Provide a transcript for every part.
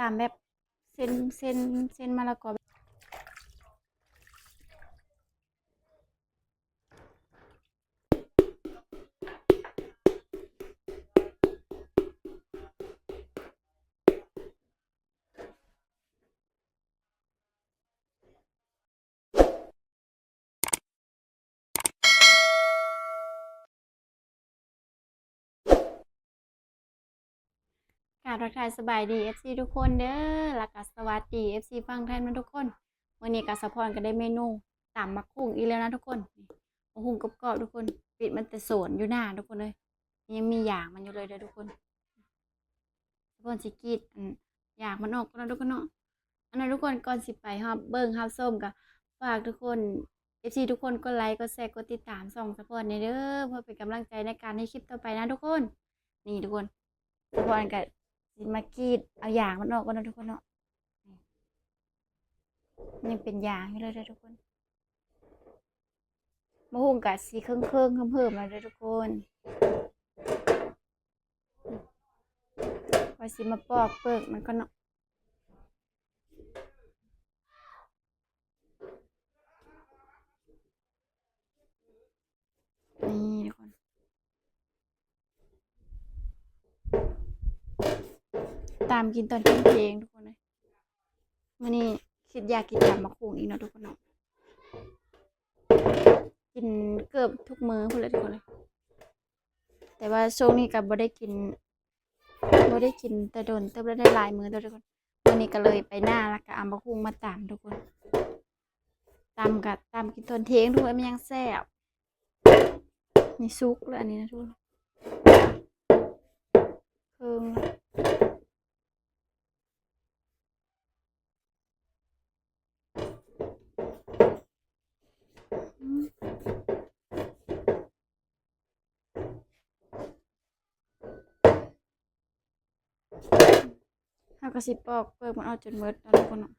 ตามแบบเส้นมะละกอกราบทักทายสบายดี FC ทุกคนเด้อแล้วก็สวัสดี FC ฟังไทยมันทุกคนวันนี้ก็สะพรก็ได้เมนูตำบักหุ่งอีกแล้วนะทุกคนบักหุ่งกรอบๆทุกคนปิดมันแต่สวนอยู่หน้าทุกคนเลยยังมีอย่างมันอยู่เลยเด้อทุกคนทุกคนสิกรีดอย่างมันออกก็นะทุกคนเนาะอันนั้นทุกคนก่อนสิไปฮอบเบิ่งฮับส้มก็ฝากทุกคน FC ทุกคนกดไลค์กดแชร์กดติดตามส่องสะพรในเด้อเพื่อเป็นกำลังใจในการให้คลิปต่อไปนะทุกคนนี่ทุกคนสะพรก็สิมากรีดเอาอย่างมันออกก็นะทุกคนเนาะนี่เป็นอย่างให้เลยเด้อทุกคนมะฮุ่งกับสีเครื่องเพิ่มๆมาเด้อทุกคนว่าสิมาปอกเปลือกมันก็เนาะนี่ทุกคนตามกินตอนกินเพลงทุกคนเลยวันนี้คิดอยากกินตำบักหุ่งอีกเนาะทุกคนเนาะกินเกือบทุกมื้อพุ่นเลยทุกคนเลยแต่ว่าช่วงนี้ก็บ่ได้กินแต่โดนเติบได้หลายมื้อเด้อทุกคนวันนี้ก็เลยไปหน้าแล้วก็เอาบักหุ่งมาตำทุกคนตำกินตอนเที่ยงทุกคนมันยังแซ่บนี่ซุกแล้วอันนี้นะทุกคนเพิ่งเฮาก็สิปอกเปลือกมันออกจนหมดแล้วทุกคนเนาะ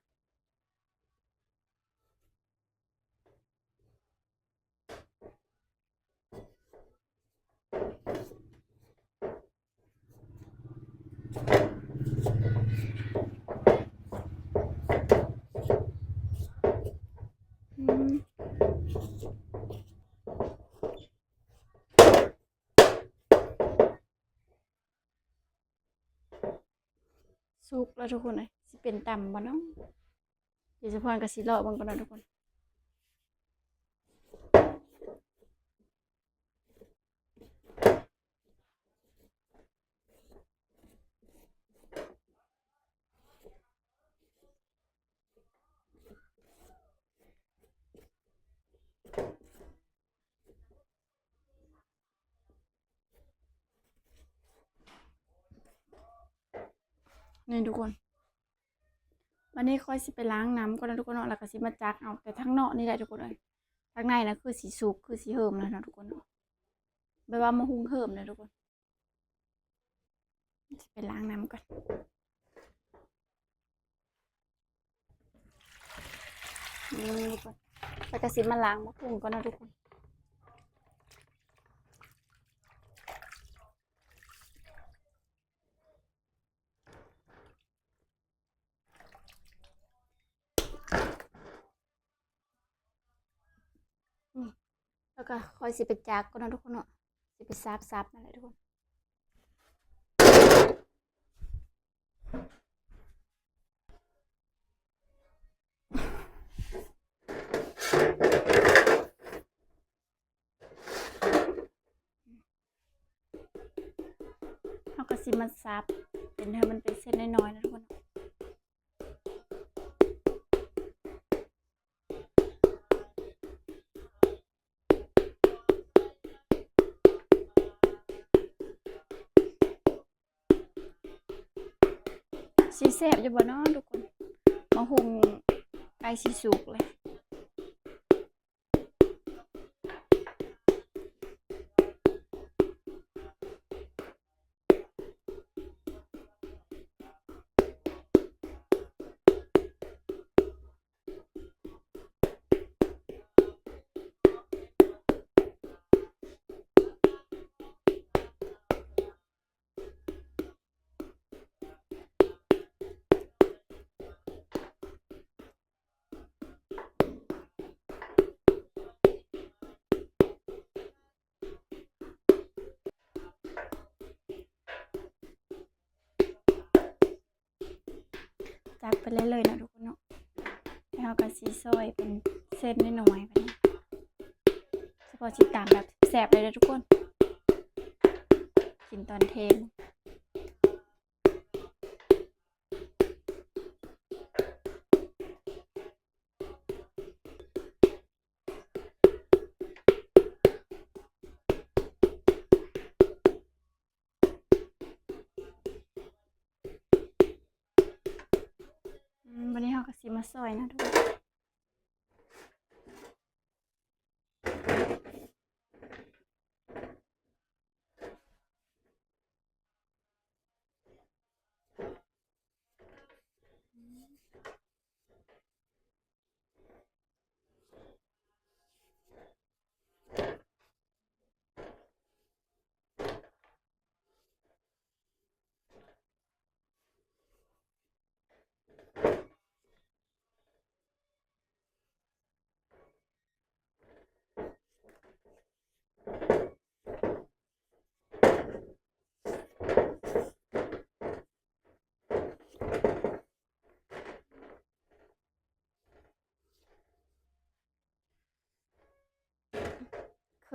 อืมสุกแล้วทุกคนเลยสิเป็นตำบ่เนาะเดี๋ยวสะพรก็สิเลาะเบิ่งก่อนเนาะทุกคนนี่ทุกคนวันนี้ค่อยสิไปล้างน้ำก่อนนะทุกคนเนาะแล้วก็สิมาจักเอาแต่ทั้งนอกนี่แหละทุกคนเลยทั้งในนะคือสีสุกคือสีเหิมแล้วนะทุกคนเนาะแบบว่ามาหุงเหิมเลยทุกคนสิไปล้างน้ำก่อนนี่ทุกคนแล้วก็สิมาล้างมะหุงก่อนนะทุกคนนี่แล้วก็ค่อยสิไปจักก่อนนะทุกคนเนาะสิไปซับนั่นแหละทุกคนแล้วก็สิมาซับเป็นให้มันเป็นเส้นน้อยๆนะทุกคนสีแซ่บอยู่บ่เนาะทุกคนมะฮุงใกล้สิสุกเลย จักไปเลยๆนะทุกคนเนาะแล้วเราก็สีซอยเป็นเส้นน้อยๆแบบนี้เฉพาะชิตามแบบแสบเลยนะทุกคนกินตอนเทนวันนี้เราก็สีมาซอยนะทุกคน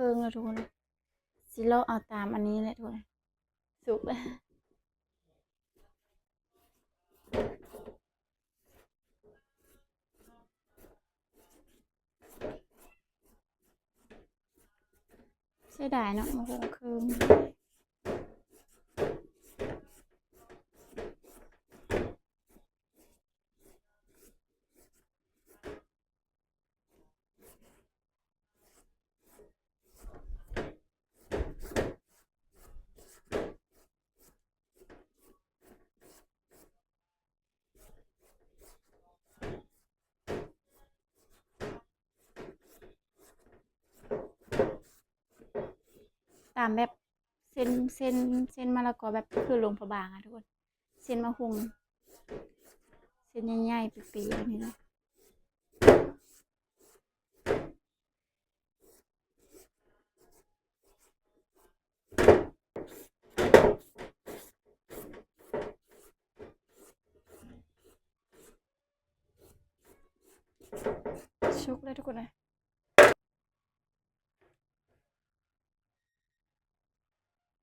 เครื่องแล้วทุกคนสิเลาะเอาตามอันนี้แหละทุกคนสุกแล้วเสียดายเนาะมาหุงเครื่องตามแบบเส้นมะละกอแบบคือหลวงพระบางอะทุกคนเส้นมะฮุงเส้นใหญ่ๆปีๆแบบนี้เนาะชุกเลยทุกคนเลย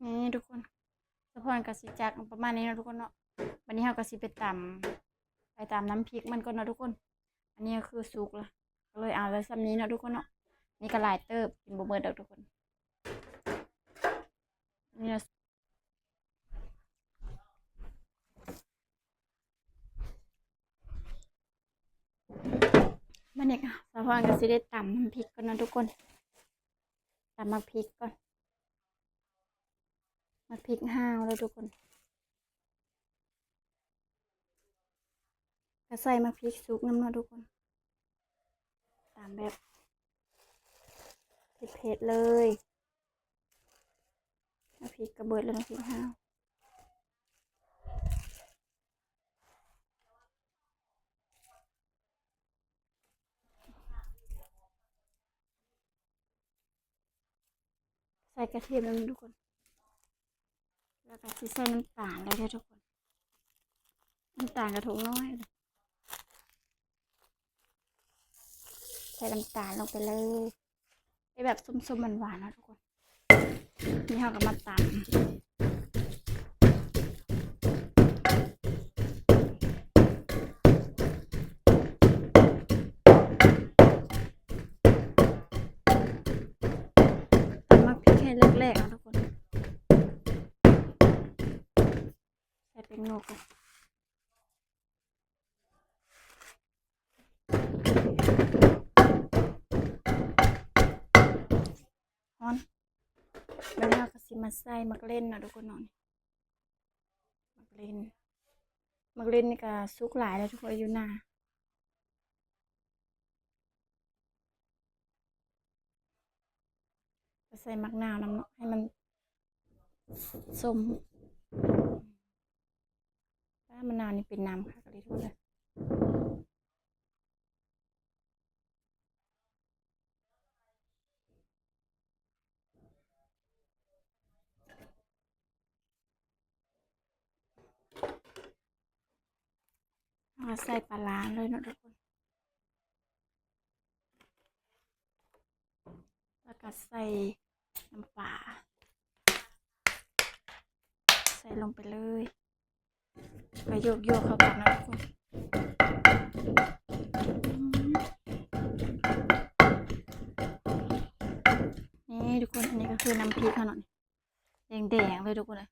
นี่ทุกคนสะพอนกับสิจักประมาณนี้นะทุกคนเนาะวันนี้เราก็สิไปตำน้ำพริกมันก่อนเนาะทุกคนอันนี้ก็คือสุกแล้วก็เลยเอาแล้วซ้ำนี้เนาะทุกคนเนาะนี่ก็หลายเติบกินบ่เบิดดอกทุกคนนี่นะมันเนี่ยสะพอนก็สิได้ตำน้ำพริกก่อนเนาะทุกคนตำมะพริกก่อนมะพริกห้าวแล้วทุกคนก็ใส่มะพริกสุกน้ำเนาะทุกคนตามแบบเผ็ดๆเลยมะพริกกระเบิดแล้วมะพริกห้าวใส่กระเทียมลงทุกคนแล้วก็สิใส่น้ำตาลแล้วทุกคนน้ำตาลกระทงน้อยใส่น้ำตาลลงไปเลยไปแบบส้มๆหวานๆนะทุกคนนี่เราก็มาตำมะพริกให้แรกๆนะทุกคนใส่เป็นโงกฮอนแล้วเราก็สิมาใส่มักเล่นนะทุกคนนอนมักเล่นนี่ก็สุกหลายแล้วทุกคนอยู่หน้าก็ใส่มักนาวน้ำเนาะให้มันส้มถ้ามะนาวนี่เป็นน้ำค่ะก็เลยทุกคนเลย เราใส่ปลาร้าเลยเนาะทุกคนแล้วก็ใส่น้ำปลาใส่ลงไปเลยก็โยกเข้ากันนะทุกคนนี่ทุกคนอันนี้ก็คือน้ำพริกเขาหน่อยแดงๆเลยทุกคนเลย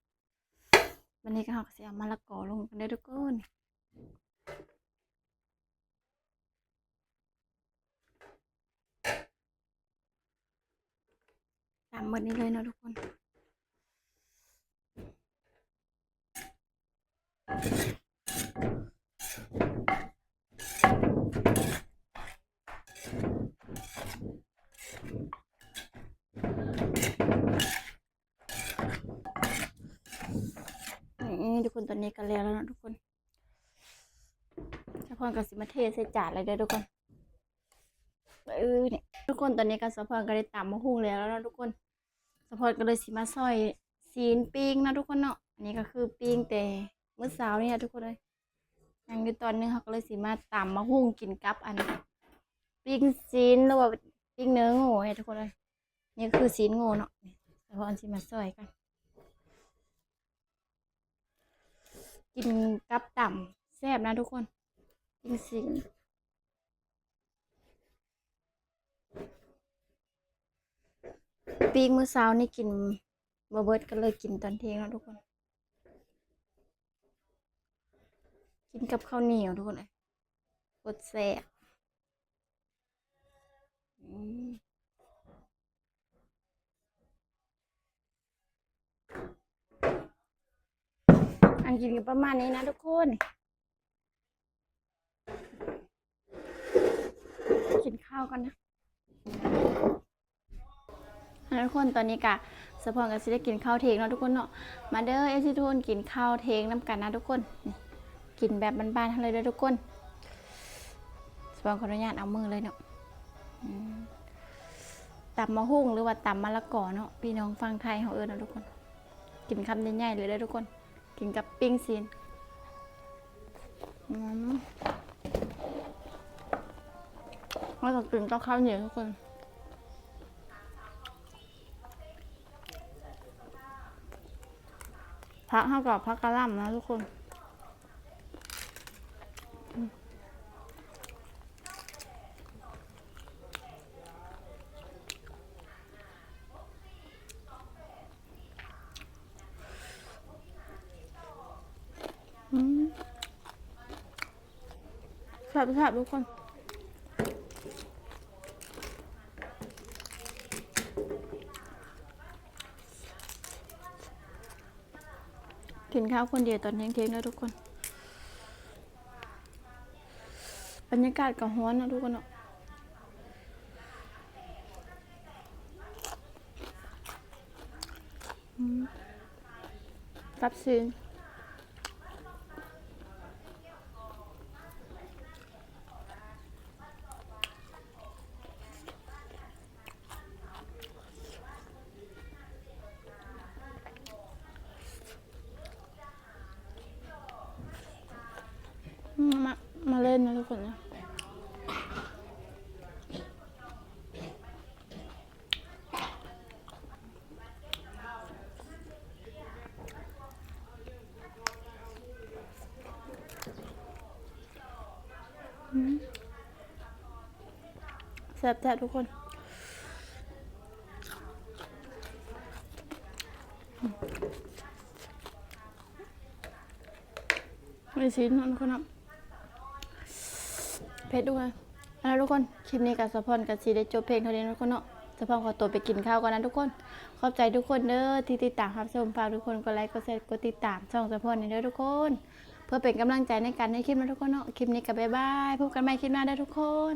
วันนี้ก็หักเสียมะละกอลงกันได้ทุกคนตามหมดนี้เลยเนาะทุกคนนี่ทุกคนตอนนี้กันแล้วนะทุกคนสะพอนกับสิมาเทใส่จานเลยเด้อทุกคนเนี่ยทุกคนตอนนี้กับสะพอนก็ได้ตำมะฮุ่งแล้วนะทุกคนสะพอนก็เลยสิมาซอยซีนปิ้งนะทุกคนเนาะอันนี้ก็คือปิ้งแต่เมื่อเช้านี่ทุกคนเลยยังอยู่ตอนนึงเขาก็เลยสิมาตำมะฮุ่งกินกับอันปิ้งซีนหรือว่าปิ้งเนื้องูเนี่ยทุกคนเลยนี่คือซีนงูเนาะสะพอนสิมาซอยกันกินกับต่ำแซ่บนะทุกคนจริงๆปีกมื้อเช้านี่กินบเบิดก็เลยกินตอนเที่ยงแล้วทุกคนกินกับข้าวเหนียวทุกคนเลยกดแซ่บอันกินกันประมาณนี้นะทุกคนกินข้าวกันนะทุกคนตอนนี้กะสะพอนก็สิได้กินข้าวเทงเนาะทุกคนเนาะมาเด้อทุกคนกินข้าวเทงน้ำกันนะทุกคนนี่กินแบบบ้านๆเลยเด้อทุกคนสะพอนขออนุญาตเอามือเลยเนาะตำมะฮุ่งหรือว่าตำมะละกอเนาะพี่น้องฟังไทยเขานะทุกคนกินคำใหญ่ๆเลยเด้อทุกคนกินกับปิ้งซีนแล้วก็กินกับข้าวเหนียวทุกคนพักเท่ากับพักกะหล่ำนะทุกคนแซ่บๆทุกคนกินข้าวคนเดียวตอนเที่ยงๆนะทุกคนบรรยากาศก็ร้อนนะทุกคนเนาะรับซีนมาเล่นนะทุกคนนะแซ่บๆทุกคนไม่ชิ้นนะทุกคนนะเพชรด้วยแล้วทุกคนคลิปนี้กับสะพอนกับซีได้จบเพลงเท่านี้ทุกคนเนาะสะพอนขอตัวไปกินข้าวก่อนนะทุกคนขอบใจทุกคนเด้อที่ติดตามรับชมฝากทุกคนกดไลค์กดแชร์กดติดตามช่องสะพอนนี่เด้อทุกคนเพื่อเป็นกำลังใจในการให้คลิปนะทุกคนเนาะคลิปนี้กับบ๊ายบายพบกันใหม่คลิปหน้าได้ทุกคน